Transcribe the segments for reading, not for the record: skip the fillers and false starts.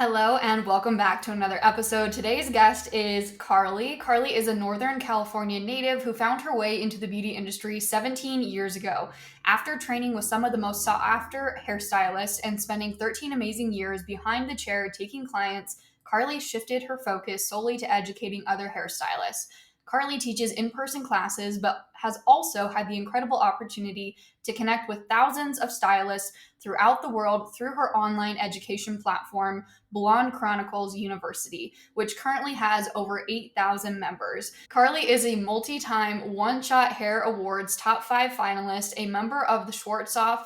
Hello and welcome back to another episode. Today's guest is Carly. Carly is a Northern California native who found her way into the beauty industry 17 years ago. After training with some of the most sought after hairstylists and spending 13 amazing years behind the chair taking clients, Carly shifted her focus solely to educating other hairstylists. Carly teaches in person classes, but has also had the incredible opportunity to connect with thousands of stylists throughout the world through her online education platform, Blonde Chronicles University, which currently has over 8,000 members. Carly is a multi time One Shot Hair Awards top 5 finalist, a member of the Schwarzkopf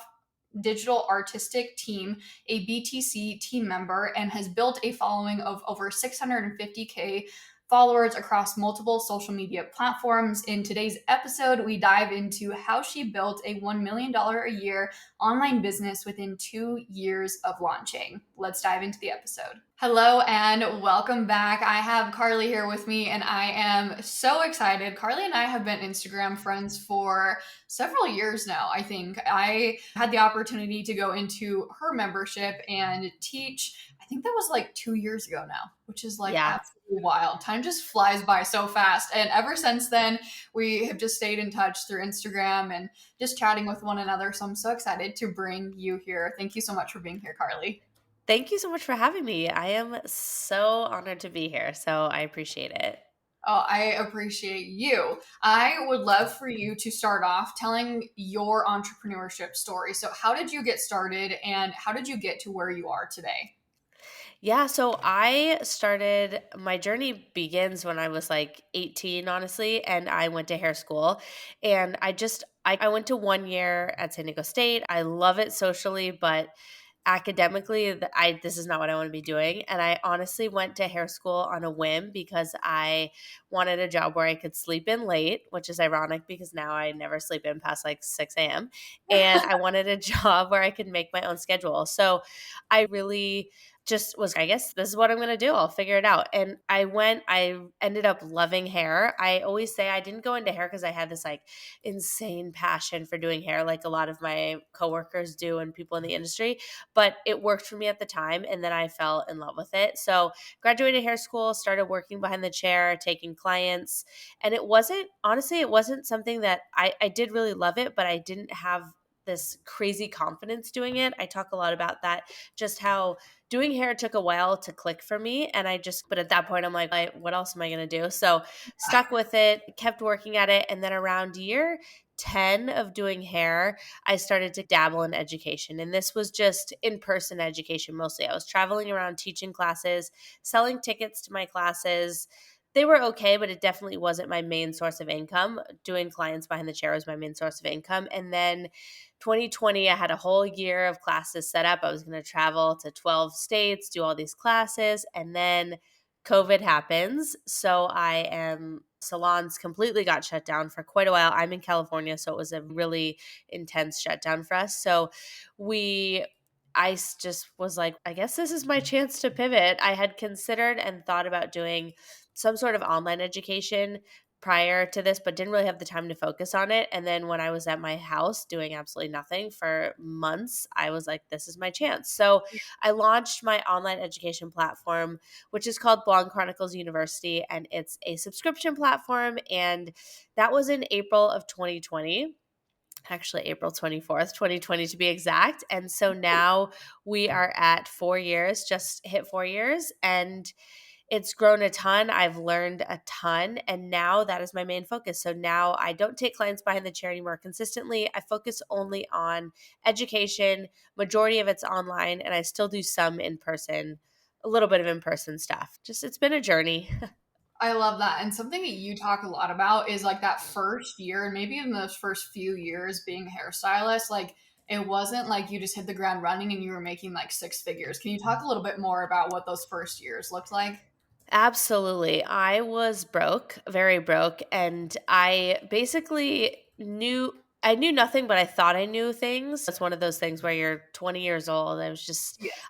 Digital Artistic Team, a BTC team member, and has built a following of over 650K followers across multiple social media platforms. In today's episode, we dive into how she built a $1 million a year online business within 2 years of launching. Let's dive into the episode. Hello and welcome back. I have Carly here with me and I am so excited. Carly and I have been Instagram friends for several years now, I think. I had the opportunity to go into her membership and teach. I think that was like 2 years ago now, which is like Yeah. absolutely wild. Time just flies by so fast. And ever since then, we have just stayed in touch through Instagram and just chatting with one another. So I'm so excited to bring you here. Thank you so much for being here, Carly. Thank you so much for having me. I am so honored to be here. So I appreciate it. Oh, I appreciate you. I would love for you to start off telling your entrepreneurship story. So, how did you get started and how did you get to where you are today? Yeah, so my journey begins when I was like 18, honestly, and I went to hair school. And I went to 1 year at San Diego State. I love it socially, but academically, this is not what I want to be doing. And I honestly went to hair school on a whim because I wanted a job where I could sleep in late, which is ironic because now I never sleep in past like 6 a.m. And I wanted a job where I could make my own schedule. So I really just was, I guess this is what I'm going to do. I'll figure it out. And I ended up loving hair. I always say I didn't go into hair because I had this like insane passion for doing hair, like a lot of my coworkers do and people in the industry, but it worked for me at the time. And then I fell in love with it. So graduated hair school, started working behind the chair, taking clients. And it wasn't something that I did really love it, but I didn't have this crazy confidence doing it. I talk a lot about that, just how doing hair took a while to click for me. But at that point, I'm like, what else am I going to do? So stuck with it, kept working at it. And then around year 10 of doing hair, I started to dabble in education. And this was just in person education mostly. I was traveling around teaching classes, selling tickets to my classes. They were okay, but it definitely wasn't my main source of income. Doing clients behind the chair was my main source of income. And then 2020, I had a whole year of classes set up. I was going to travel to 12 states, do all these classes. And then COVID happens. Salons completely got shut down for quite a while. I'm in California, so it was a really intense shutdown for us. Just was like, I guess this is my chance to pivot. I had considered and thought about doing some sort of online education prior to this, but didn't really have the time to focus on it. And then when I was at my house doing absolutely nothing for months, I was like, this is my chance. So I launched my online education platform, which is called Blonde Chronicles University, and it's a subscription platform. And that was in April of 2020. Actually, April 24th, 2020 to be exact. And so now we are at 4 years, just hit 4 years. And it's grown a ton. I've learned a ton. And now that is my main focus. So now I don't take clients behind the chair anymore consistently. I focus only on education. Majority of it's online. And I still do some in person, a little bit of in person stuff. Just it's been a journey. I love that. And something that you talk a lot about is like that first year and maybe in those first few years being a hairstylist, like it wasn't like you just hit the ground running and you were making like six figures. Can you talk a little bit more about what those first years looked like? Absolutely. I was broke, very broke, and I knew nothing, but I thought I knew things. It's one of those things where you're 20 years old.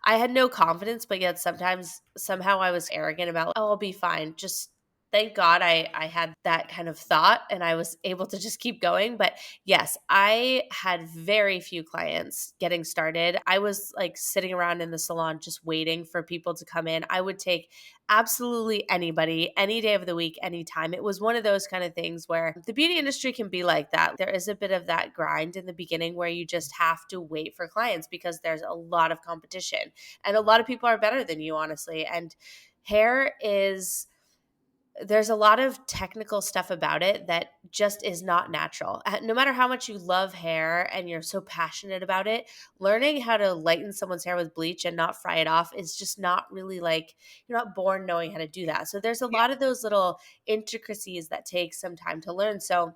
I had no confidence, but yet somehow I was arrogant about, oh, I'll be fine. Just thank God I had that kind of thought and I was able to just keep going. But yes, I had very few clients getting started. I was like sitting around in the salon just waiting for people to come in. I would take absolutely anybody, any day of the week, anytime. It was one of those kind of things where the beauty industry can be like that. There is a bit of that grind in the beginning where you just have to wait for clients because there's a lot of competition and a lot of people are better than you, honestly. And hair is there's a lot of technical stuff about it that just is not natural. No matter how much you love hair and you're so passionate about it, learning how to lighten someone's hair with bleach and not fry it off is just not really like you're not born knowing how to do that. So there's a Yeah. lot of those little intricacies that take some time to learn. So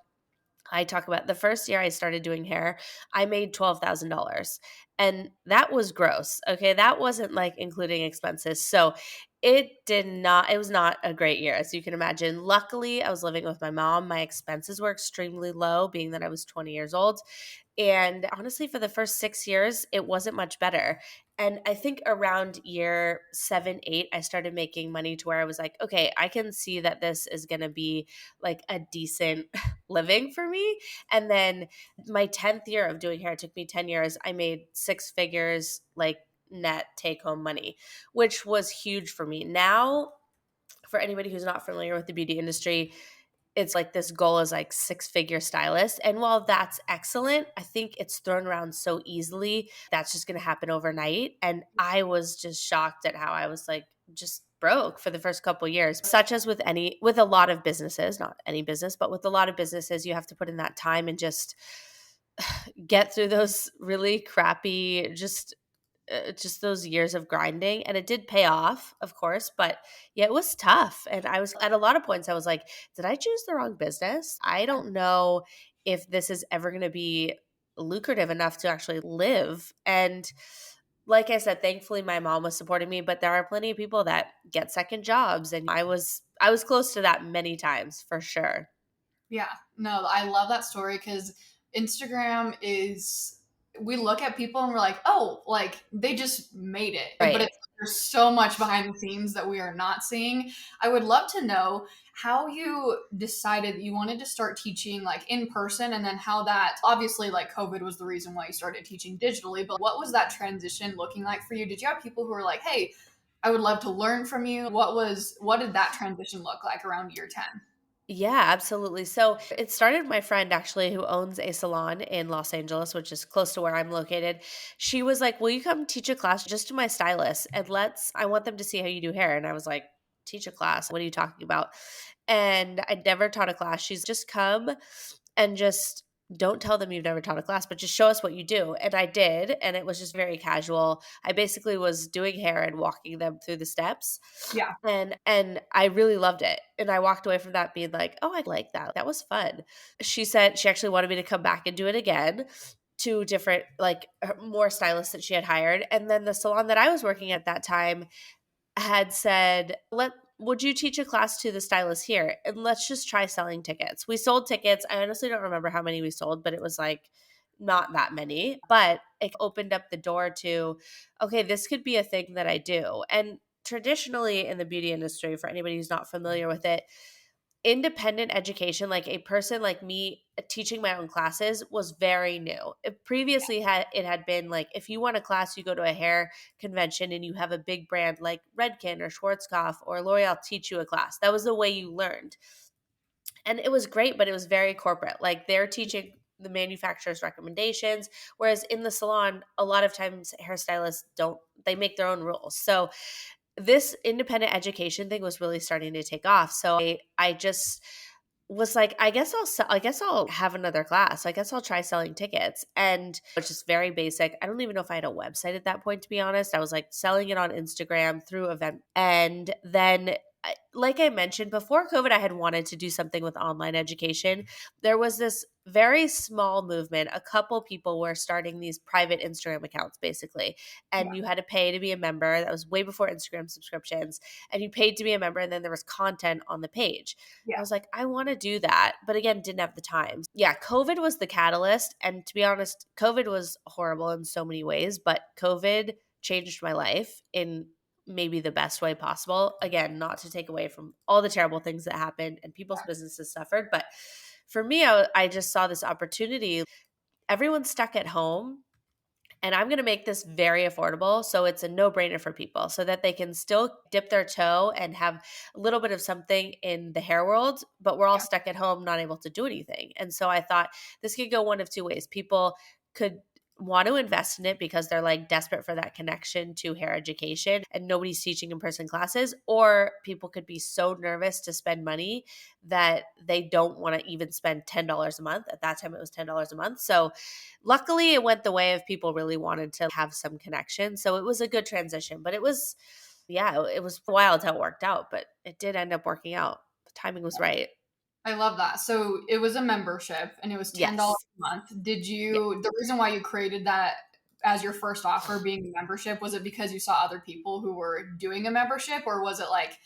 I talk about the first year I started doing hair, I made $12,000. And that was gross. Okay. That wasn't like including expenses. So it was not a great year, as you can imagine. Luckily, I was living with my mom. My expenses were extremely low, being that I was 20 years old. And honestly, for the first 6 years, it wasn't much better. And I think around year 7, 8, I started making money to where I was like, okay, I can see that this is going to be like a decent living for me. And then my 10th year of doing hair, it took me 10 years. I made 6 figures, like net take home money, which was huge for me. Now, for anybody who's not familiar with the beauty industry, it's like this goal is like 6 figure stylist. And while that's excellent, I think it's thrown around so easily that's just going to happen overnight. And I was just shocked at how I was like just broke for the first couple years. Such as with a lot of businesses, not any business, but with a lot of businesses, you have to put in that time and get through those really crappy just those years of grinding, and it did pay off, of course, but yeah, it was tough. And I was at a lot of points I was like, did I choose the wrong business? I don't know if this is ever going to be lucrative enough to actually live. And like I said, thankfully my mom was supporting me, but there are plenty of people that get second jobs and I was close to that many times for sure. Yeah, no, I love that story because Instagram is. We look at people and we're like, oh, like they just made it. But Right. it's, there's so much behind the scenes that we are not seeing. I would love to know how you decided that you wanted to start teaching like in person and then how that obviously like COVID was the reason why you started teaching digitally. But what was that transition looking like for you? Did you have people who were like, hey, I would love to learn from you? What did that transition look like around year 10? Yeah, absolutely. So it started with my friend actually who owns a salon in Los Angeles, which is close to where I'm located. She was like, will you come teach a class just to my stylists and I want them to see how you do hair. And I was like, teach a class? What are you talking about? And I never taught a class. She's just come and just don't tell them you've never taught a class, but just show us what you do. And I did. And it was just very casual. I basically was doing hair and walking them through the steps. Yeah. And I really loved it. And I walked away from that being like, oh, I like that. That was fun. She said she actually wanted me to come back and do it again to different, like more stylists that she had hired. And then the salon that I was working at that time had said, "Let would you teach a class to the stylist here? And let's just try selling tickets." We sold tickets. I honestly don't remember how many we sold, but it was like not that many. But it opened up the door to, okay, this could be a thing that I do. And traditionally in the beauty industry, for anybody who's not familiar with it, independent education, like a person like me teaching my own classes, was very new. Previously it had been like if you want a class, you go to a hair convention and you have a big brand like Redken or Schwarzkopf or L'Oreal teach you a class. That was the way you learned. And it was great, but it was very corporate. Like they're teaching the manufacturer's recommendations, whereas in the salon, a lot of times hairstylists don't, they make their own rules. So this independent education thing was really starting to take off. So I just was like, I guess I'll have another class. I guess I'll try selling tickets. And it's just very basic. I don't even know if I had a website at that point, to be honest. I was like selling it on Instagram through event. And then like I mentioned before COVID, I had wanted to do something with online education. There was this very small movement. A couple people were starting these private Instagram accounts basically, and Yeah. you had to pay to be a member. That was way before Instagram subscriptions, and you paid to be a member, and then there was content on the page. I Yeah. was like, I want to do that, but again, didn't have the time. Yeah, COVID was the catalyst, and to be honest, COVID was horrible in so many ways, but COVID changed my life in maybe the best way possible. Again, not to take away from all the terrible things that happened and people's businesses suffered, but for me, I just saw this opportunity. Everyone's stuck at home, and I'm going to make this very affordable. So it's a no brainer for people so that they can still dip their toe and have a little bit of something in the hair world, but we're all Yeah. stuck at home, not able to do anything. And so I thought this could go one of two ways. People could want to invest in it because they're like desperate for that connection to hair education and nobody's teaching in person classes, or people could be so nervous to spend money that they don't want to even spend $10 a month. At that time it was $10 a month. So luckily, it went the way of people really wanted to have some connection. So it was a good transition, but yeah, it was wild how it worked out, but it did end up working out. The timing was right. I love that. So it was a membership and it was $10 Yes. a month. Did Yeah. you, the reason why you created that as your first offer being a membership, was it because you saw other people who were doing a membership, or was it like,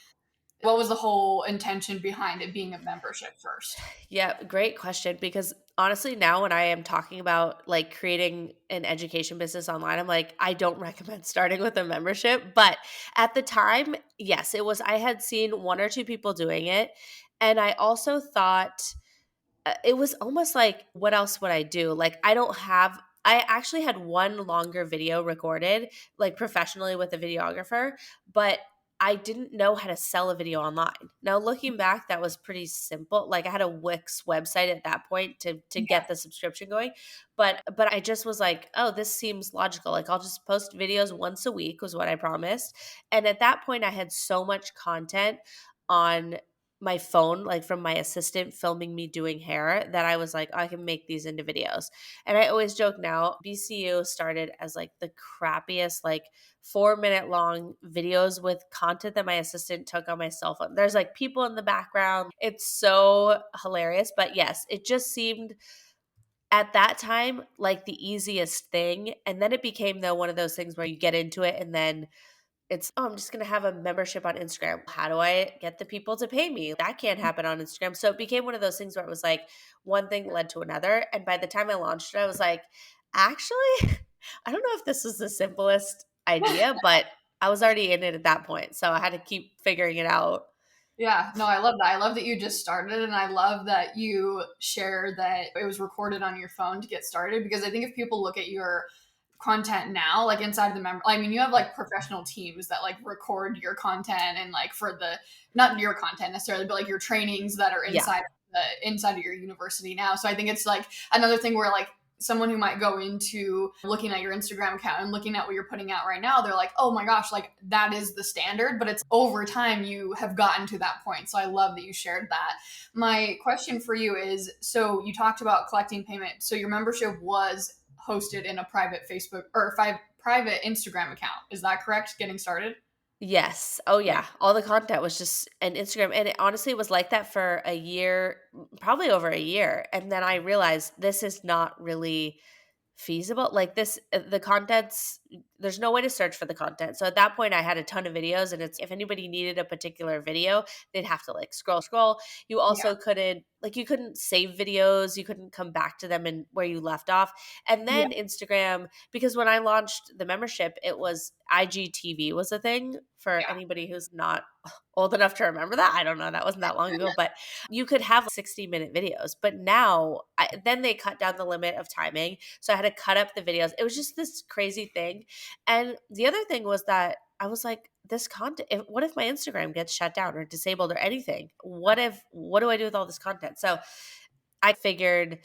what was the whole intention behind it being a membership first? Yeah, great question. Because honestly, now when I am talking about like creating an education business online, I'm like, I don't recommend starting with a membership. But at the time, yes, it was, I had seen one or two people doing it. And I also thought, it was almost like, what else would I do? Like, I actually had one longer video recorded, like professionally with a videographer, but I didn't know how to sell a video online. Now, looking back, that was pretty simple. Like, I had a Wix website at that point to Yeah. get the subscription going, but I just was like, oh, this seems logical. Like, I'll just post videos once a week was what I promised. And at that point, I had so much content on my phone, like from my assistant filming me doing hair, that I was like, I can make these into videos. And I always joke now, BCU started as like the crappiest, like 4 minute long videos with content that my assistant took on my cell phone. There's like people in the background. It's so hilarious. But yes, it just seemed at that time like the easiest thing. And then it became, though, one of those things where you get into it and then it's, oh, I'm just going to have a membership on Instagram. How do I get the people to pay me? That can't happen on Instagram. So it became one of those things where it was like one thing led to another. And by the time I launched it, I was like, actually, I don't know if this is the simplest idea, but I was already in it at that point. So I had to keep figuring it out. Yeah, no, I love that. I love that you just started, and I love that you share that it was recorded on your phone to get started. Because I think if people look at your content now, like inside of the member, I mean, you have like professional teams that like record your content and like for the, not your content necessarily, but like your trainings that are Yeah. inside of your university now. So I think it's like another thing where like someone who might go into looking at your Instagram account and looking at what you're putting out right now, they're like, oh my gosh, like that is the standard. But it's over time you have gotten to that point. So I love that you shared that. My question for you is, so you talked about collecting payment. So your membership was hosted in a private Facebook or private Instagram account. Is that correct? Getting started? Yes. Oh, Yeah. yeah. All the content was just an Instagram. And it honestly was like that for a year, probably over a year. And then I realized this is not really feasible. Like this, the contents, there's no way to search for the content. So at that point, I had a ton of videos, and it's, if anybody needed a particular video, they'd have to like scroll. You Yeah. also couldn't, like, you couldn't save videos, you couldn't come back to them and where you left off. And Yeah. then Instagram, because when I launched the membership, it was IGTV was a thing for Yeah. anybody who's not old enough to remember that. I don't know. That wasn't that long ago, but you could have 60-minute videos. But now, then they cut down the limit of timing. So I had to cut up the videos. It was just this crazy thing. And the other thing was that I was like, this content, what if my Instagram gets shut down or disabled or anything? What do I do with all this content? So I figured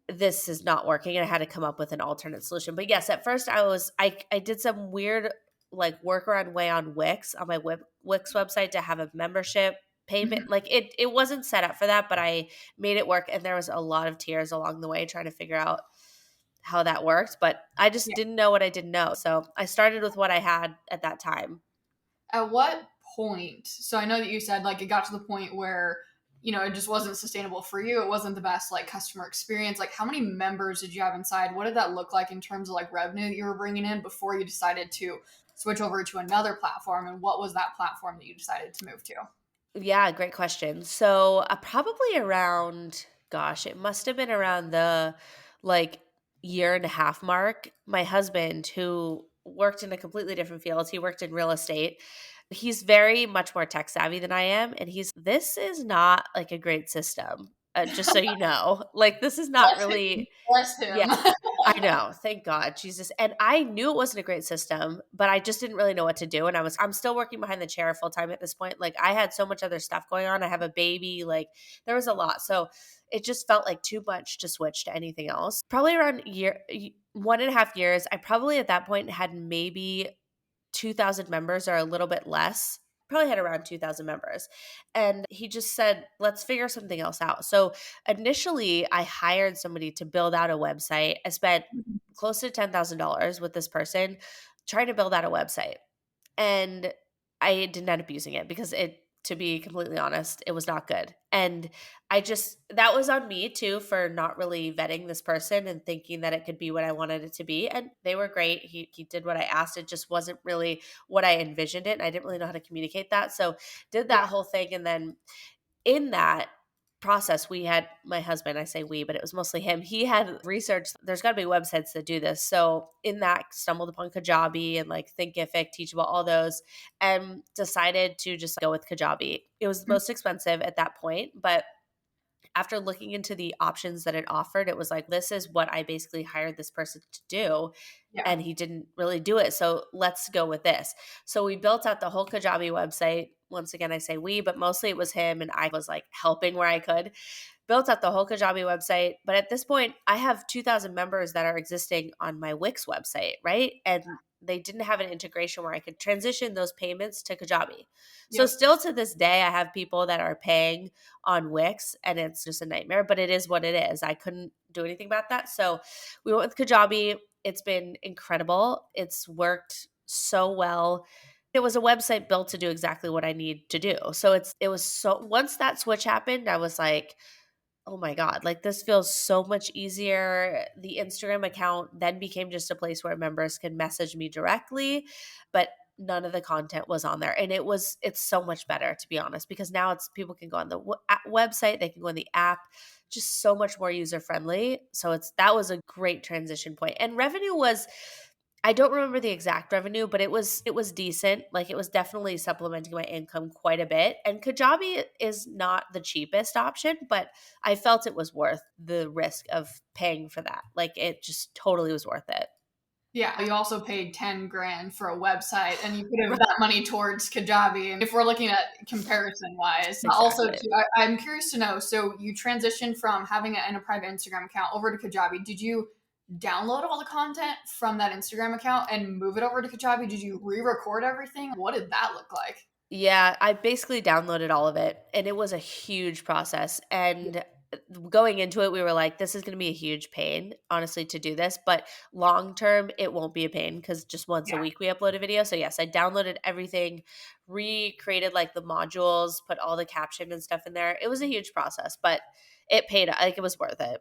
this is not working and I had to come up with an alternate solution. But yes, at first I did some weird like workaround way on Wix, on my Wix website, to have a membership payment. Mhm. Like it wasn't set up for that, but I made it work, and there was a lot of tears along the way trying to figure out how that worked, but I just Yeah. didn't know what I didn't know. So I started with what I had at that time. At what point? So I know that you said like it got to the point where it just wasn't sustainable for you. It wasn't the best like customer experience. Like how many members did you have inside? What did that look like in terms of like revenue that you were bringing in before you decided to switch over to another platform? And what was that platform that you decided to move to? Yeah, great question. So probably around, gosh, it must have been around the like year and a half mark. My husband, who worked in a completely different field. He worked in real estate. He's very much more tech savvy than I am. And this is not like a great system. Just so you know, like, this is not Bless him. really, Bless yeah, him. I know. Thank God, Jesus. And I knew it wasn't a great system, but I just didn't really know what to do. And I'm still working behind the chair full time at this point. Like, I had so much other stuff going on. I have a baby. Like, there was a lot. So it just felt like too much to switch to anything else. Probably around 1.5 years, I probably at that point had maybe 2,000 members or a little bit less. Probably had around 2,000 members. And he just said, let's figure something else out. So initially, I hired somebody to build out a website. I spent close to $10,000 with this person trying to build out a website. And I didn't end up using it because to be completely honest, it was not good. And that was on me too for not really vetting this person and thinking that it could be what I wanted it to be. And they were great. He did what I asked. It just wasn't really what I envisioned it. And I didn't really know how to communicate that. So did Yeah. that whole thing. And then in that process, we had my husband, I say we, but it was mostly him. He had researched, there's got to be websites that do this. So in that, stumbled upon Kajabi and like Thinkific, Teachable, all those, and decided to just go with Kajabi. It was the Mm, most expensive at that point, but after looking into the options that it offered, it was like, this is what I basically hired this person to do. yeah. And he didn't really do it. So let's go with this. So we built out the whole Kajabi website. Once again, I say we, but mostly it was him. And I was like helping where I could. Built out the whole Kajabi website. But at this point, I have 2,000 members that are existing on my Wix website, right? And they didn't have an integration where I could transition those payments to Kajabi. So Yep. still to this day, I have people that are paying on Wix and it's just a nightmare, but it is what it is. I couldn't do anything about that. So we went with Kajabi. It's been incredible. It's worked so well. It was a website built to do exactly what I need to do. So it was so once that switch happened, I was like, oh my God, like this feels so much easier. The Instagram account then became just a place where members could message me directly, but none of the content was on there. And it's so much better, to be honest, because now people can go on the website, they can go on the app, just so much more user friendly. So that was a great transition point. And revenue was, I don't remember the exact revenue, but it was decent. Like, it was definitely supplementing my income quite a bit. And Kajabi is not the cheapest option, but I felt it was worth the risk of paying for that. Like, it just totally was worth it. Yeah, you also paid 10 grand for a website and you could have Right. that money towards Kajabi. And if we're looking at comparison wise, also Exactly. too, I'm curious to know, so you transitioned from having a private Instagram account over to Kajabi. Did you download all the content from that Instagram account and move it over to Kajabi? Did you re-record everything? What did that look like? Yeah, I basically downloaded all of it and it was a huge process. Yeah. And going into it, we were like, this is going to be a huge pain, honestly, to do this. But long term, it won't be a pain because just once a Yeah. week we upload a video. So, yes, I downloaded everything, recreated like the modules, put all the caption and stuff in there. It was a huge process, but it paid, like, it was worth it.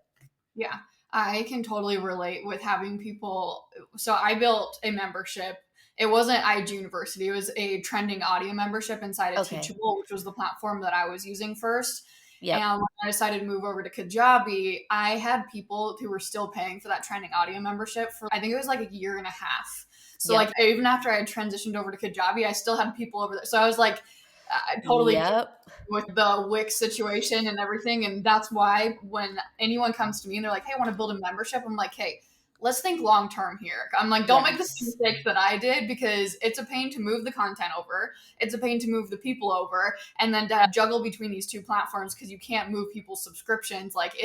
Yeah, I can totally relate with having people. So I built a membership. It wasn't IG University. It was a trending audio membership inside of Okay. Teachable, which was the platform that I was using first. Yep. And when I decided to move over to Kajabi, I had people who were still paying for that trending audio membership for, I think it was like a year and a half. So like Yep. even after I had transitioned over to Kajabi, I still had people over there. So I was like, I totally get Yep. with the Wix situation and everything. And that's why when anyone comes to me and they're like, hey, I want to build a membership, I'm like, hey, let's think long term here. I'm like, don't make the same Yes. mistakes that I did because it's a pain to move the content over. It's a pain to move the people over and then to juggle between these two platforms because you can't move people's subscriptions. Like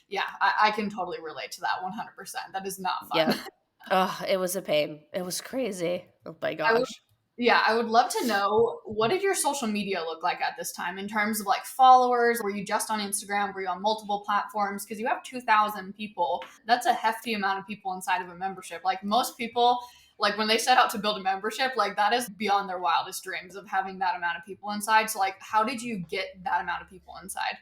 yeah, I can totally relate to that 100%. That is not fun. Yep. Oh, it was a pain. It was crazy. Oh my I would gosh. Yeah, I would love to know, what did your social media look like at this time in terms of like followers? Were you just on Instagram? Were you on multiple platforms? Because you have 2,000 people. That's a hefty amount of people inside of a membership. Like most people, like when they set out to build a membership, like that is beyond their wildest dreams of having that amount of people inside. So like how did you get that amount of people inside?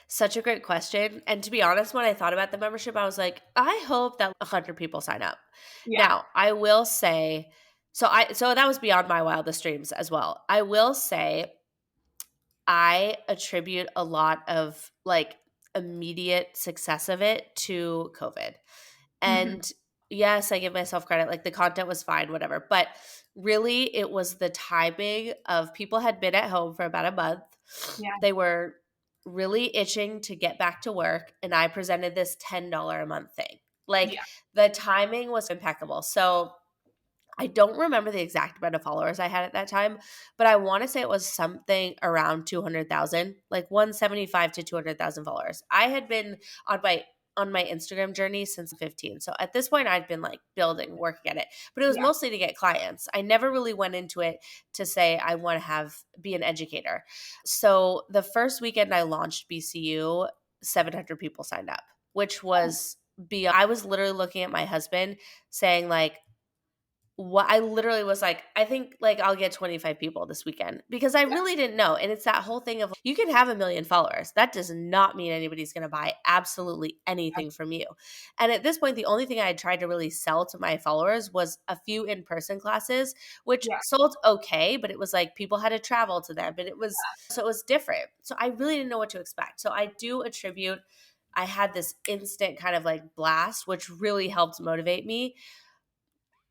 Such a great question. And to be honest, when I thought about the membership, I was like, I hope that 100 people sign up. Yeah. Now, I will say, so that was beyond my wildest dreams as well. I will say I attribute a lot of like immediate success of it to COVID. Hmm. And Yes, I give myself credit, like, the content was fine, whatever, but really, it was the timing of people had been at home for about a month. Yeah. They were really itching to get back to work, and I presented this $10 a month thing. Like, Yeah. the timing was impeccable. So I don't remember the exact amount of followers I had at that time, but I wanna say it was something around 200,000, like 175 to 200,000 followers. I had been on my Instagram journey since 15. So at this point, I'd been like building, working at it, but it was Yeah. mostly to get clients. I never really went into it to say I want to be an educator. So the first weekend I launched BCU, 700 people signed up, which was beyond. I was literally looking at my husband saying like, what I literally was like, I think like I'll get 25 people this weekend because I Yeah. really didn't know. And it's that whole thing of you can have a million followers. That does not mean anybody's going to buy absolutely anything from you. And at this point, the only thing I had tried to really sell to my followers was a few in person classes, which Yeah. sold okay, but it was like people had to travel to them. And it was different. So I really didn't know what to expect. So I do attribute, I had this instant kind of like blast, which really helped motivate me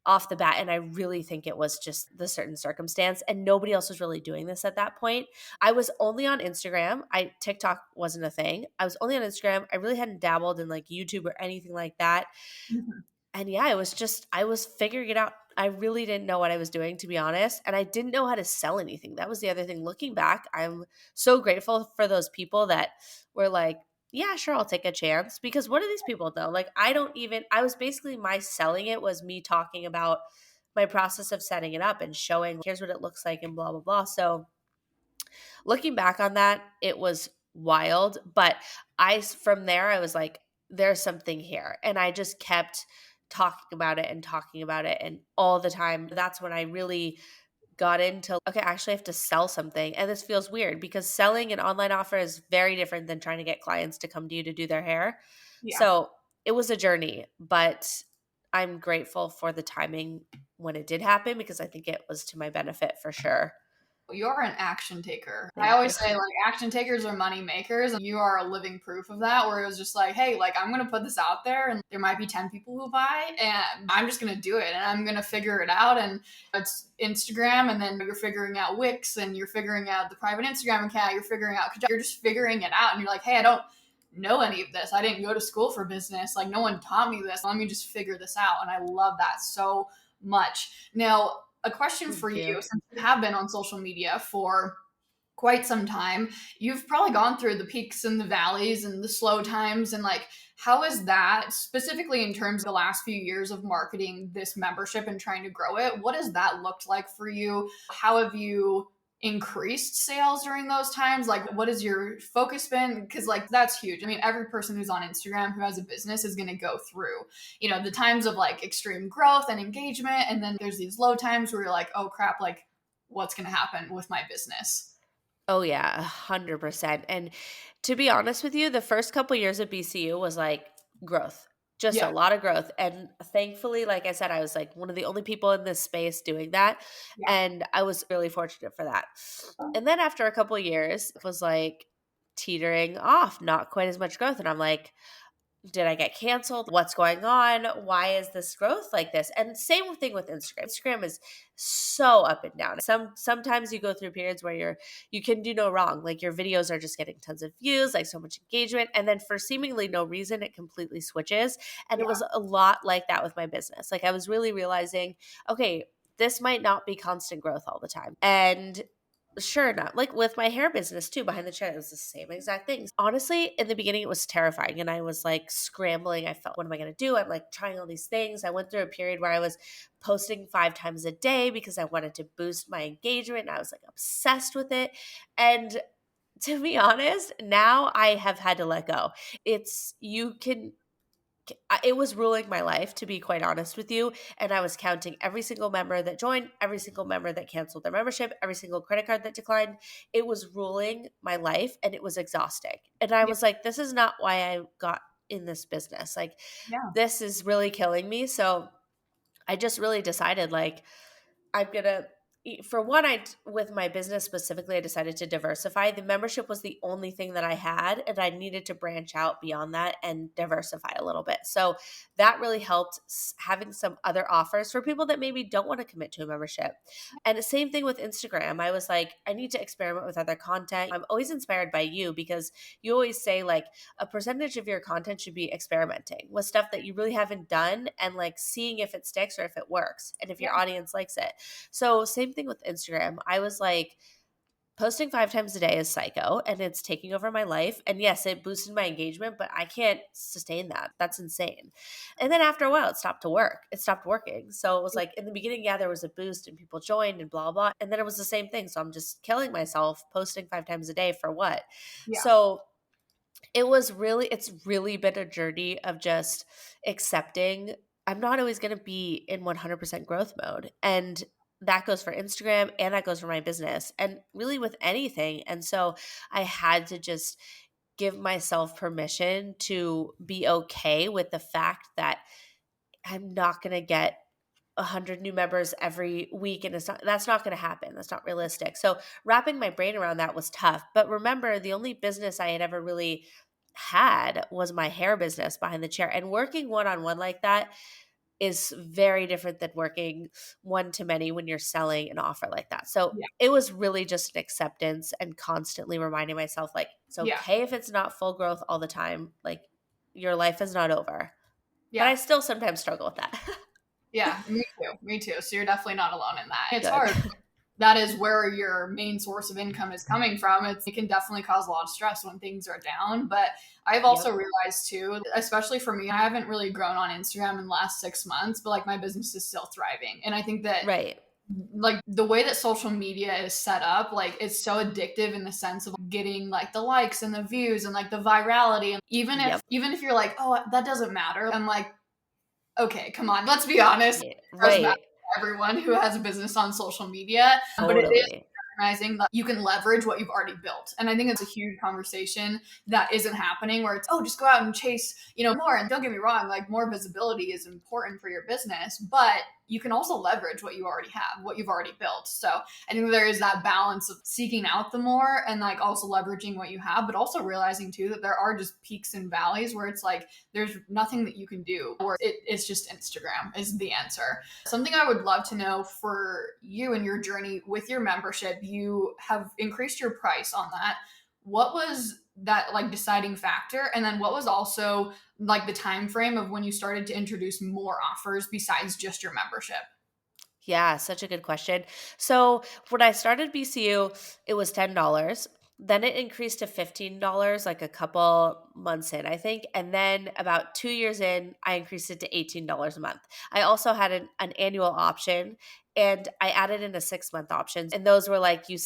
off the bat, and I really think it was just the certain circumstance, and nobody else was really doing this at that point. I was only on Instagram. TikTok wasn't a thing. I was only on Instagram. I really hadn't dabbled in like YouTube or anything like that. Mhm. And yeah, it was just I was figuring it out. I really didn't know what I was doing, to be honest, and I didn't know how to sell anything. That was the other thing. Looking back, I'm so grateful for those people that were like, "Yeah, sure, I'll take a chance." Because what do these people know? Like, I was basically my selling it was me talking about my process of setting it up and showing, here's what it looks like and blah blah blah. So looking back on that, it was wild. But from there, I was like, there's something here. And I just kept talking about it and talking about it. And all the time, that's when I really got into, okay, I actually have to sell something. And this feels weird because selling an online offer is very different than trying to get clients to come to you to do their hair. Yeah. So it was a journey, but I'm grateful for the timing when it did happen because I think it was to my benefit for sure. You're an action taker. I Thank you. always say, like, action takers are money makers, and you are a living proof of that, where it was just like, hey, like, I'm gonna put this out there, and there might be 10 people who buy, and I'm just gonna do it, and I'm gonna figure it out. And it's Instagram, and then you're figuring out Wix, and you're figuring out the private Instagram account, you're just figuring it out, and you're like, hey, I don't know any of this. I didn't go to school for business. Like, no one taught me this. Let me just figure this out. And I love that so much. Now, a question for Thank you, you. since you have been on social media for quite some time, you've probably gone through the peaks and the valleys and the slow times. And like, how is that specifically in terms of the last few years of marketing this membership and trying to grow it? What has that looked like for you? How have you increased sales during those times? Like, what has your focus been? Because like, that's huge. I mean, every person who's on Instagram who has a business is going to go through, the times of like extreme growth and engagement, and then there's these low times where you're like, oh crap, like, what's going to happen with my business? Oh yeah, 100%. And to be honest with you, the first couple years of BCU was like growth. Just a Yeah. lot of growth. And thankfully, like I said, I was like one of the only people in this space doing that. Yeah. And I was really fortunate for that. And then after a couple years, it was like teetering off, not quite as much growth. And I'm like, did I get canceled? What's going on? Why is this growth like this? And same thing with Instagram. Instagram is so up and down. Sometimes you go through periods where you can do no wrong. Like your videos are just getting tons of views, like so much engagement. And then for seemingly no reason, it completely switches. And it Yeah. was a lot like that with my business. Like I was really realizing, okay, this might not be constant growth all the time. And sure enough, like with my hair business too, behind the chair, it was the same exact things. Honestly, in the beginning, it was terrifying. And I was like scrambling. I felt, what am I going to do? I'm like trying all these things. I went through a period where I was posting 5 times a day because I wanted to boost my engagement. And I was like obsessed with it. And to be honest, now I have had to let go. You can it was ruling my life, to be quite honest with you. And I was counting every single member that joined, every single member that canceled their membership, every single credit card that declined. It was ruling my life and it was exhausting. And I Yeah. was like, this is not why I got in this business. Like, Yeah. this is really killing me. So I just really decided, like, I'm gonna, for one, with my business specifically, I decided to diversify. The membership was the only thing that I had, and I needed to branch out beyond that and diversify a little bit. So that really helped, having some other offers for people that maybe don't want to commit to a membership. And the same thing with Instagram. I was like, I need to experiment with other content. I'm always inspired by you because you always say like a percentage of your content should be experimenting with stuff that you really haven't done and like seeing if it sticks or if it works and if your Yeah. audience likes it. So same thing with Instagram. I was like, posting 5 times a day is psycho and it's taking over my life. And yes, it boosted my engagement, but I can't sustain that. That's insane. And then after a while, it stopped to work. It stopped working. So it was like in the beginning, yeah, there was a boost and people joined and blah, blah. And then it was the same thing. So I'm just killing myself posting 5 times a day for what? Yeah. So it's really been a journey of just accepting I'm not always going to be in 100% growth mode. And that goes for Instagram and that goes for my business and really with anything. And so I had to just give myself permission to be okay with the fact that I'm not going to get 100 new members every week, and that's not going to happen. That's not realistic. So wrapping my brain around that was tough. But remember, the only business I had ever really had was my hair business behind the chair, and working one-on-one like that is very different than working one to many when you're selling an offer like that. So Yeah. it was really just an acceptance and constantly reminding myself like it's Yeah. okay if it's not full growth all the time. Like your life is not over. But I Yeah. still sometimes struggle with that. Yeah. Me too. Me too. So you're definitely not alone in that. It's Good. hard. That is where your main source of income is coming from. It can definitely cause a lot of stress when things are down. But I've also Yep. realized too, especially for me, I haven't really grown on Instagram in the last 6 months, but like my business is still thriving. And I think that Right. like the way that social media is set up, like it's so addictive in the sense of getting like the likes and the views and like the virality. And Yep. even if you're like, oh, that doesn't matter, I'm like, okay, come on, let's be honest. Right. It does matter Right. to everyone who has a business on social media, but it is Totally. recognizing that you can leverage what you've already built. And I think it's a huge conversation that isn't happening where it's, oh, just go out and chase, more. And don't get me wrong, like more visibility is important for your business, but you can also leverage what you already have, what you've already built. So I think there is that balance of seeking out the more and like also leveraging what you have, but also realizing too that there are just peaks and valleys where it's like there's nothing that you can do, or it's just Instagram is the answer. Something I would love to know for you and your journey with your membership, you have increased your price on that. What was that like deciding factor? And then what was also like the time frame of when you started to introduce more offers besides just your membership? Yeah, such a good question. So when I started BCU, it was $10. Then it increased to $15 like a couple months in, I think. And then about 2 years in, I increased it to $18 a month. I also had an annual option and I added in a 6 month option. And those were like you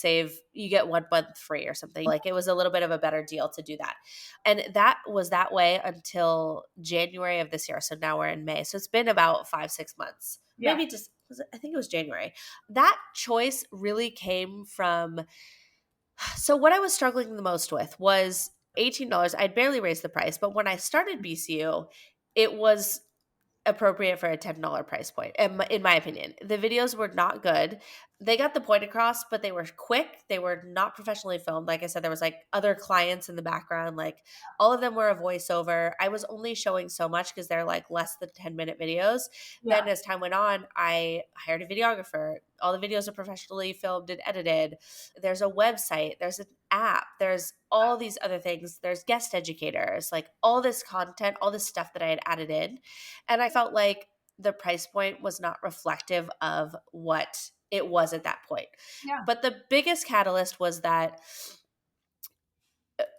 get 1 month free or something. Like it was a little bit of a better deal to do that. And that was that way until January of this year. So now we're in May. So it's been about 5, 6 months. Yeah. Maybe just I think it was January. That choice really came from so what I was struggling the most with was $18. I'd barely raised the price, but when I started BCU, it was appropriate for a $10 price point, in my opinion. The videos were not good. They got the point across, but they were quick. They were not professionally filmed. Like I said, there was like other clients in the background. Like all of them were a voiceover. I was only showing so much because they're like less than 10-minute videos. Then Yeah. as time went on, I hired a videographer. All the videos are professionally filmed and edited. There's a website. There's an app. There's all these other things. There's guest educators, like all this content, all this stuff that I had added in. And I felt like the price point was not reflective of what it was at that point. Yeah. But the biggest catalyst was that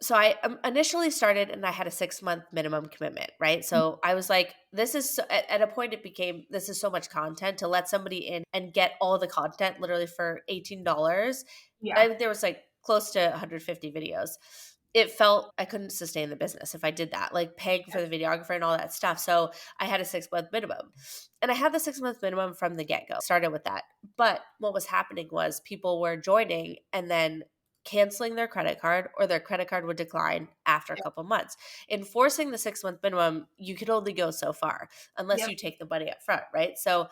so I initially started and I had a 6 month minimum commitment, right? So I was like, this is at a point it became this is so much content to let somebody in and get all the content literally for $18. Yeah. There was like close to 150 videos. It felt I couldn't sustain the business if I did that, like paying for the videographer and all that stuff. So I had a 6 month minimum. And I had the 6 month minimum from the get go, started with that. But what was happening was people were joining and then canceling their credit card or their credit card would decline after a couple months. Enforcing the 6 month minimum, you could only go so far unless Yep. you take the money up front, right? So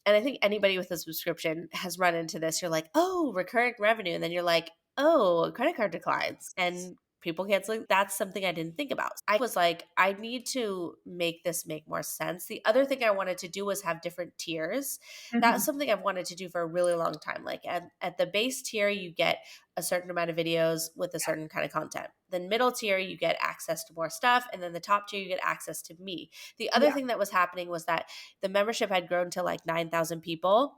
And I think anybody with a subscription has run into this. You're like, oh, recurring revenue. And then you're like, oh, credit card declines and people canceling. That's something I didn't think about. I was like, I need to make this make more sense. The other thing I wanted to do was have different tiers. That's Mhm. something I've wanted to do for a really long time. Like at the base tier, you get a certain amount of videos with a certain kind of content. Then middle tier, you get access to more stuff. And then the top tier, you get access to me. The other Yeah. thing that was happening was that the membership had grown to like 9,000 people.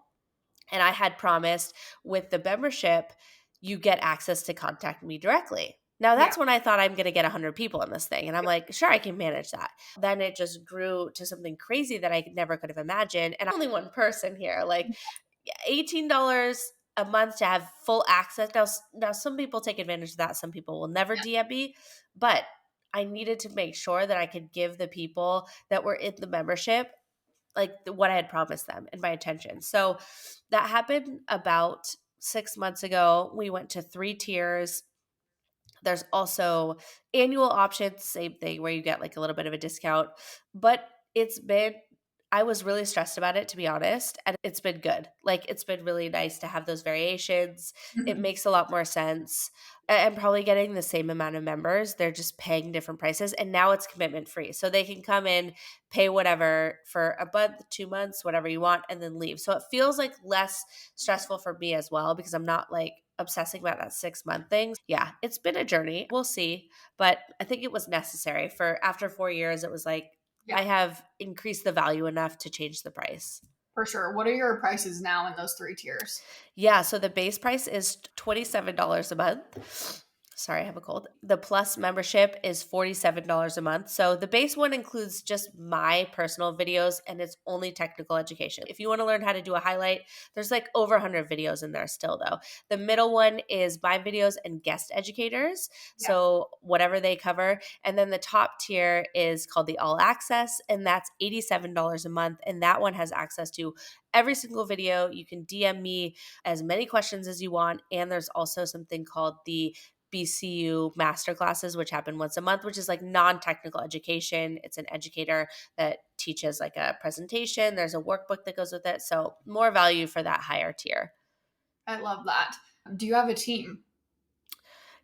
And I had promised with the membership, you get access to contact me directly. Now Yeah. that's when I thought I'm going to get 100 people in this thing. And I'm like, sure, I can manage that. Then it just grew to something crazy that I never could have imagined. And I'm only one person here, like $18 a month to have full access. Now some people take advantage of that. Some people will never DM me, but I needed to make sure that I could give the people that were in the membership like what I had promised them and my attention. So that happened about 6 months ago. We went to 3 tiers. There's also annual options, same thing, where you get like a little bit of a discount. But it's been, I was really stressed about it, to be honest. And it's been good. Like, it's been really nice to have those variations. It Mhm. makes a lot more sense. I'm probably getting the same amount of members. They're just paying different prices. And now it's commitment free. So they can come in, pay whatever for a month, 2 months, whatever you want, and then leave. So it feels like less stressful for me as well because I'm not like obsessing about that 6 month thing. Yeah, it's been a journey. We'll see. But I think it was necessary for after 4 years, it was like I Yeah, have increased the value enough to change the price. for sure. What are your prices now in those 3 tiers? Yeah, so the base price is $27 a month. Sorry, I have a cold. The plus membership is $47 a month. So the base one includes just my personal videos and it's only technical education. If you want to learn how to do a highlight, there's like over 100 videos in there still though. The middle one is my videos and guest educators. Yeah. So whatever they cover. And then the top tier is called the all access and that's $87 a month. And that one has access to every single video. You can DM me as many questions as you want. And there's also something called the BCU masterclasses, which happen once a month, which is like non technical education. It's an educator that teaches like a presentation. There's a workbook that goes with it. So, more value for that higher tier. I love that. Do you have a team?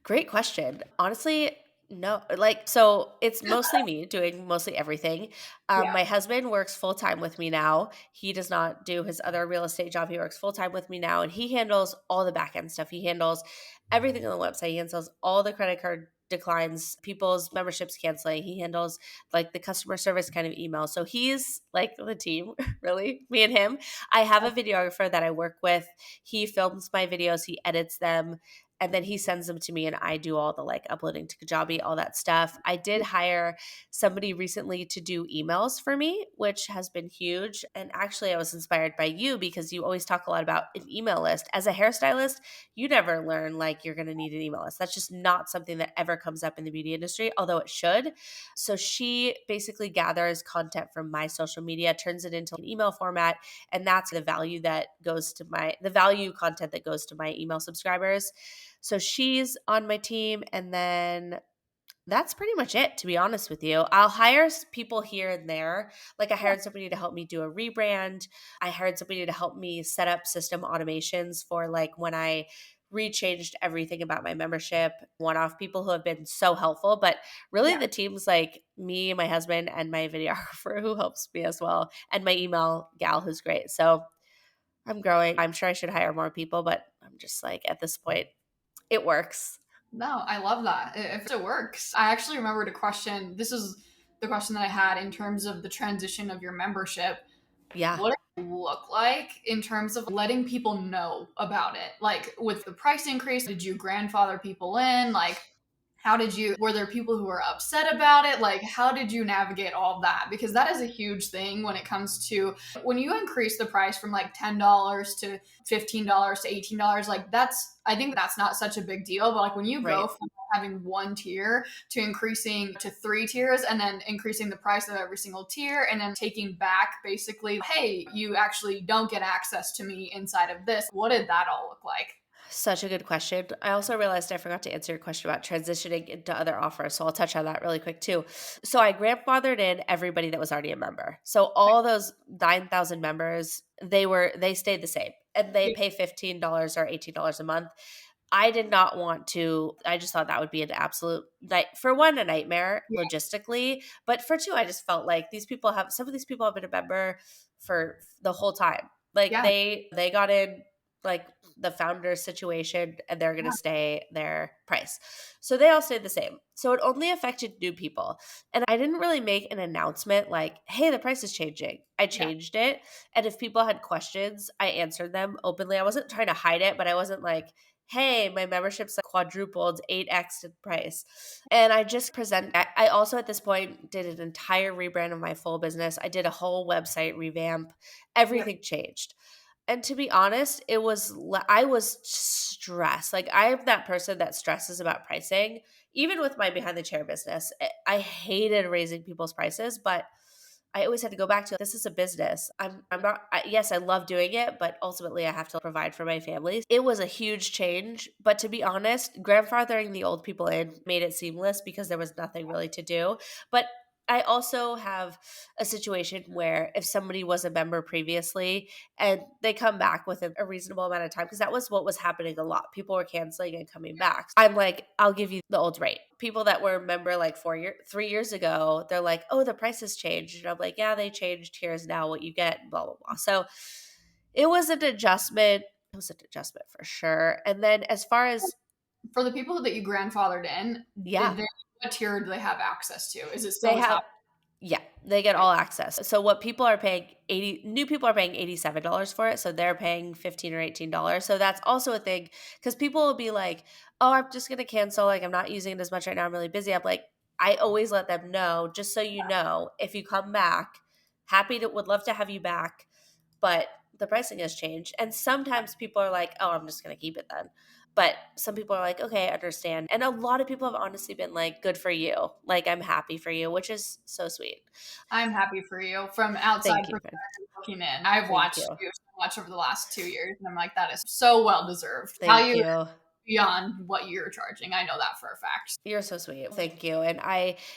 Great question. Honestly, no. Like, so it's mostly me doing mostly everything. Yeah. My husband works full time with me now. He does not do his other real estate job. He works full time with me now, and he handles all the back end stuff. He handles everything on the website. He handles all the credit card declines, people's memberships canceling. He handles like the customer service kind of email. So he's like the team, really, me and him. I have a videographer that I work with. He films my videos, he edits them and then he sends them to me and I do all the like uploading to Kajabi, all that stuff. I did hire somebody recently to do emails for me, which has been huge. And actually I was inspired by you because you always talk a lot about an email list. As a hairstylist, you never learn like you're going to need an email list. That's just not something that ever comes up in the beauty industry, although it should. So she basically gathers content from my social media, turns it into an email format, and that's the value that goes to the value content that goes to my email subscribers. So she's on my team. And then that's pretty much it, to be honest with you. I'll hire people here and there. Like I hired somebody to help me do a rebrand. I hired somebody to help me set up system automations for like when I rechanged everything about my membership, one-off people who have been so helpful. But really Yeah. the team's like me, my husband, and my videographer who helps me as well, and my email gal who's great. So I'm growing. I'm sure I should hire more people, but I'm just like at this point, it works. No, I love that. If it works. I actually remembered a question. This is the question that I had in terms of the transition of your membership. Yeah. What does it look like in terms of letting people know about it? Like with the price increase, did you grandfather people in? Like, how did you, were there people who were upset about it? Like, how did you navigate all of that? Because that is a huge thing when it comes to when you increase the price from like $10 to $15 to $18, like I think that's not such a big deal. But like when you go Right. from having one tier to increasing to 3 tiers and then increasing the price of every single tier and then taking back basically, hey, you actually don't get access to me inside of this. What did that all look like? Such a good question. I also realized I forgot to answer your question about transitioning into other offers. So I'll touch on that really quick too. So I grandfathered in everybody that was already a member. So all those 9,000 members, they stayed the same and they Yeah. pay $15 or $18 a month. I did not want to, I just thought that would be an absolute night for one, a nightmare Yeah. logistically. But for two, I just felt like some of these people have been a member for the whole time. Like Yeah. they got in like the founder situation and they're going to Yeah. stay their price. So they all stayed the same. So it only affected new people. And I didn't really make an announcement like, hey, the price is changing. I Yeah. changed it. And if people had questions, I answered them openly. I wasn't trying to hide it, but I wasn't like, hey, my membership's like quadrupled 8x in price. And I just I also at this point did an entire rebrand of my full business. I did a whole website revamp. Yeah. Everything changed. And to be honest, I was stressed. Like I'm that person that stresses about pricing. Even with my behind the chair business, I hated raising people's prices, but I always had to go back to this is a business. I'm not yes, I love doing it, but ultimately I have to provide for my family. It was a huge change, but to be honest, grandfathering the old people in made it seamless because there was nothing really to do. But I also have a situation where if somebody was a member previously and they come back within a reasonable amount of time, because that was what was happening a lot. People were canceling and coming back. I'm like, I'll give you the old rate. People that were a member like 3 years ago, they're like, oh, the price has changed. And I'm like, yeah, they changed. Here's now what you get, blah, blah, blah. So it was an adjustment. It was an adjustment for sure. And then as far as, For the people that you grandfathered in, yeah, what tier do they have access to? Is it still they the have top? Yeah, they get all access. So what people are paying new people are paying $87 for it, so they're paying $15 or $18. So that's also a thing cuz people will be like, "Oh, I'm just going to cancel, like I'm not using it as much right now. I'm really busy." I'm like, I always let them know, just so you know, if you come back, would love to have you back, but the pricing has changed. And sometimes people are like, "Oh, I'm just going to keep it then." But some people are like, okay, I understand. And a lot of people have honestly been like, good for you. Like, I'm happy for you, which is so sweet. I'm happy for you from outside Thank you, friend. perspective looking in. I've Thank watched you. you so much over the last 2 years, and I'm like, that is so well deserved. Thank Value you. beyond what you're charging. I know that for a fact. You're so sweet. Thank you. And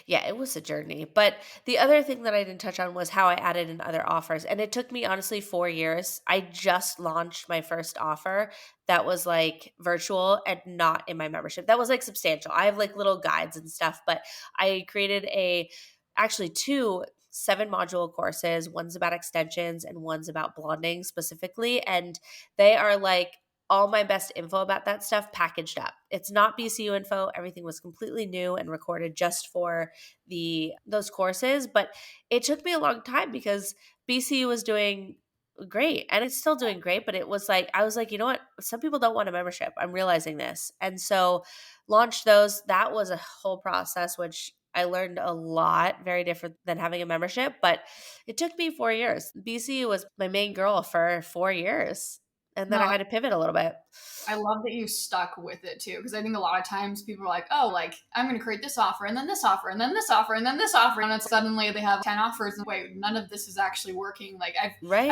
yeah, it was a journey. But the other thing that I didn't touch on was how I added in other offers. And it took me honestly 4 years. I just launched my first offer that was like virtual and not in my membership. That was like substantial. I have like little guides and stuff, but I created actually two 7 module courses. One's about extensions and one's about blonding specifically. And they are like all my best info about that stuff packaged up. It's not BCU info. Everything was completely new and recorded just for those courses, but it took me a long time because BCU was doing great and it's still doing great, but it was like I was like, you know what? Some people don't want a membership. I'm realizing this. And so launched those. That was a whole process which I learned a lot, very different than having a membership, but it took me 4 years. BCU was my main girl for 4 years. And then I No, had to pivot a little bit. I love that you stuck with it too, because I think a lot of times people are like, oh, like I'm going to create this offer and then this offer and then this offer and then this offer. And it's suddenly they have 10 offers and wait, none of this is actually working. Like I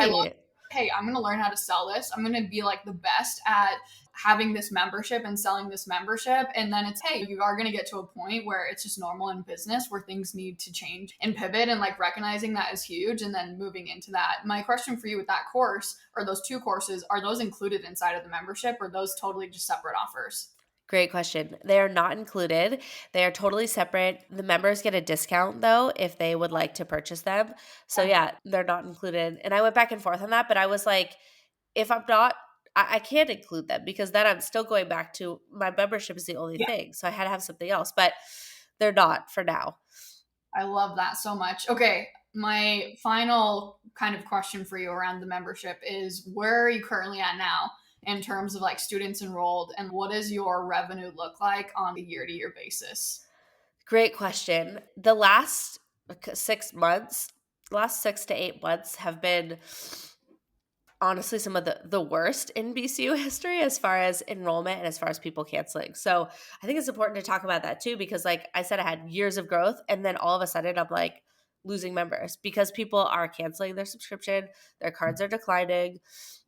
love, Right. hey, I'm going to learn how to sell this. I'm going to be like the best at having this membership and selling this membership. And then it's, hey, you are going to get to a point where it's just normal in business where things need to change and pivot, and like recognizing that is huge and then moving into that. My question for you with that course or those two courses, are those included inside of the membership or those totally just separate offers? Great question. They are not included. They are totally separate. The members get a discount though if they would like to purchase them. So Okay. yeah, they're not included. And I went back and forth on that, but I was like, if I'm not, I can't include them because then I'm still going back to my membership is the only Yeah, thing. So I had to have something else, but they're not for now. I love that so much. Okay, my final kind of question for you around the membership is where are you currently at now in terms of like students enrolled, and what does your revenue look like on a year to year basis? Great question. The last 6 months, last 6 to 8 months have been honestly some of the worst in BCU history as far as enrollment and as far as people canceling. So I think it's important to talk about that too, because like I said, I had years of growth and then all of a sudden I'm like, losing members because people are canceling their subscription, their cards are declining.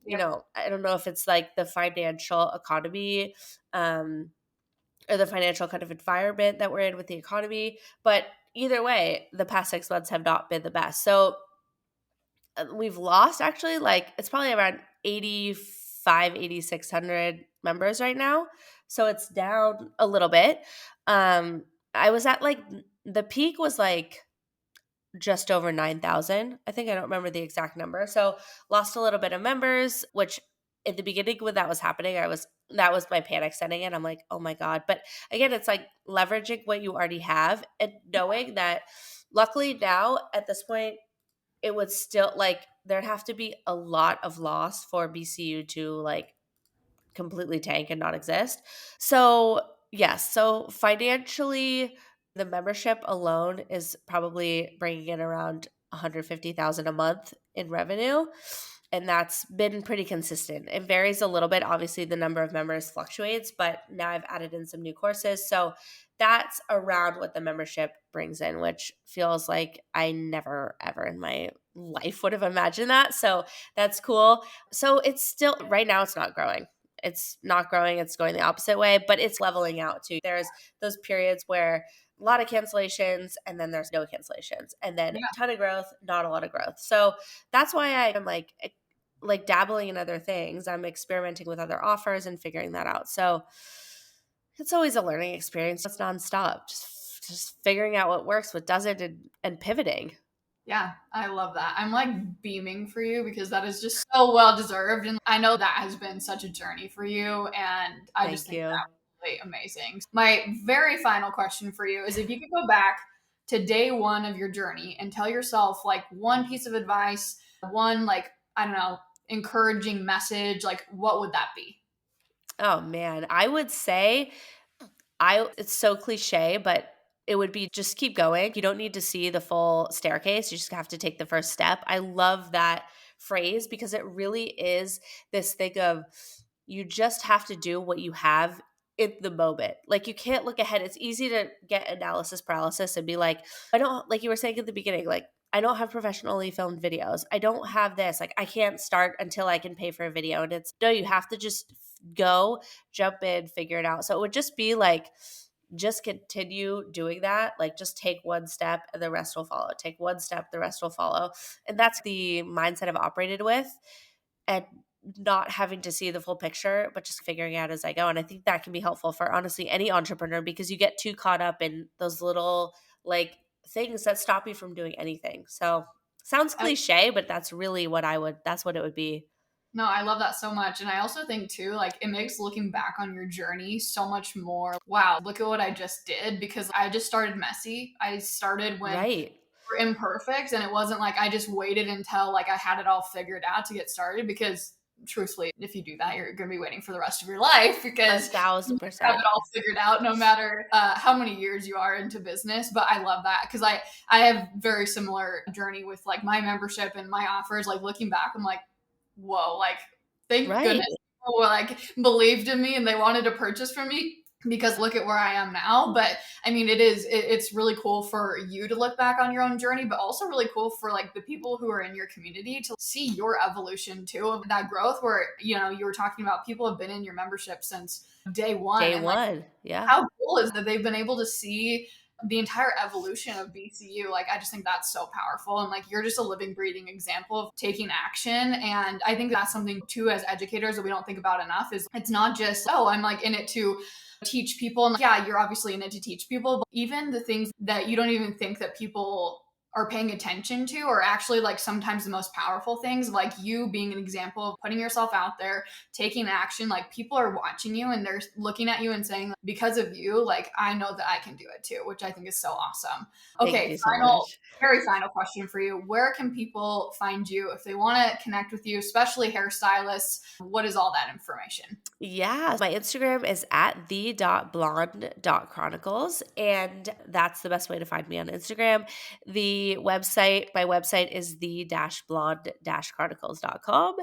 You Yep. know, I don't know if it's like the financial economy, um, or the financial kind of environment that we're in with the economy, but either way, the past 6 months have not been the best. So we've lost actually like it's probably around 85, 8,600 members right now. So it's down a little bit. I was at like the peak was like just over 9,000. I think I don't remember the exact number. So lost a little bit of members, which in the beginning when that was happening, that was my panic setting in. I'm like, oh my God. But again, it's like leveraging what you already have and knowing that luckily now at this point, it would still like there'd have to be a lot of loss for BCU to like completely tank and not exist. So, yes, so financially the membership alone is probably bringing in around 150,000 a month in revenue, and that's been pretty consistent. It varies a little bit. Obviously, the number of members fluctuates, but now I've added in some new courses. So, that's around what the membership brings in, which feels like I never ever in my life would have imagined that. So, that's cool. So, it's still right now it's not growing. It's not growing, it's going the opposite way, but it's leveling out too. There's those periods where a lot of cancellations and then there's no cancellations and then a Yeah. ton of growth, not a lot of growth. So that's why I am like dabbling in other things. I'm experimenting with other offers and figuring that out. So it's always a learning experience. It's nonstop. Just figuring out what works, what doesn't, and pivoting. Yeah, I love that. I'm like beaming for you because that is just so well deserved. And I know that has been such a journey for you. And I just Thank think you. that was really amazing. My very final question for you is if you could go back to day one of your journey and tell yourself like one piece of advice, one, like, I don't know, encouraging message, like, what would that be? Oh man, I would say I it's so cliche, but it would be just keep going. You don't need to see the full staircase. You just have to take the first step. I love that phrase because it really is this thing of you just have to do what you have in the moment. Like you can't look ahead. It's easy to get analysis paralysis and be like, I don't like you were saying at the beginning, like I don't have professionally filmed videos. I don't have this. Like I can't start until I can pay for a video. And it's no, you have to just go, jump in, figure it out. So it would just be like just continue doing that. Like just take one step and the rest will follow. Take one step, the rest will follow. And that's the mindset I've operated with. And not having to see the full picture, but just figuring out as I go. And I think that can be helpful for honestly any entrepreneur because you get too caught up in those little like things that stop you from doing anything. So sounds cliche, but that's really that's what it would be. No, I love that so much. And I also think too, like it makes looking back on your journey so much more, wow, look at what I just did because I just started messy. I started when Right. we're imperfect and it wasn't like I just waited until like I had it all figured out to get started because truthfully, if you do that, you're going to be waiting for the rest of your life A because thousand you have it percent. all figured out no matter how many years you are into business. But I love that because I have very similar journey with like my membership and my offers. Like looking back, I'm like, whoa, like thank goodness Right. people like believed in me and they wanted to purchase from me because look at where I am now. But I mean, it's really cool for you to look back on your own journey, but also really cool for like the people who are in your community to see your evolution too of that growth where, you know, you were talking about people have been in your membership since day one Day and like one. Yeah. how cool is that they've been able to see the entire evolution of BCU. Like, I just think that's so powerful. And like, you're just a living, breathing example of taking action. And I think that's something too, as educators, that we don't think about enough is it's not just, oh, I'm like in it to teach people. And yeah, you're obviously in it to teach people, but even the things that you don't even think that people are paying attention to are actually like sometimes the most powerful things, like you being an example of putting yourself out there, taking action. Like people are watching you and they're looking at you and saying, because of you, like I know that I can do it too, which I think is so awesome. Thank Okay, you so final, much. very final question for you. Where can people find you if they want to connect with you, especially hairstylists? What is all that information? Yeah. My Instagram is at the.blonde.chronicles. And that's the best way to find me on Instagram. My website is the-blonde-chronicles.com.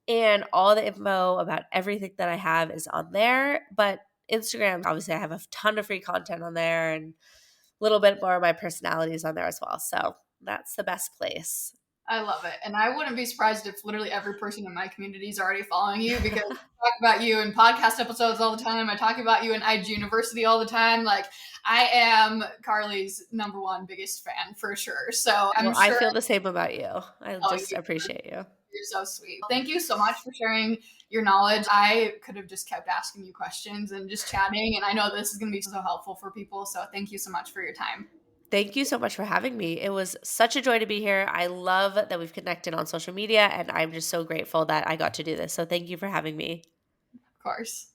And all the info about everything that I have is on there. But Instagram, obviously, I have a ton of free content on there and a little bit more of my personality is on there as well. So that's the best place. I love it. And I wouldn't be surprised if literally every person in my community is already following you because I talk about you in podcast episodes all the time. I talk about you in IG University all the time. Like, I am Carly's number one biggest fan for sure. So I'm Well, I sure, feel the same about you. I oh, just appreciate you. you're so sweet. Thank you so much for sharing your knowledge. I could have just kept asking you questions and just chatting. And I know this is going to be so helpful for people. So thank you so much for your time. Thank you so much for having me. It was such a joy to be here. I love that we've connected on social media, and I'm just so grateful that I got to do this. So thank you for having me. Of course.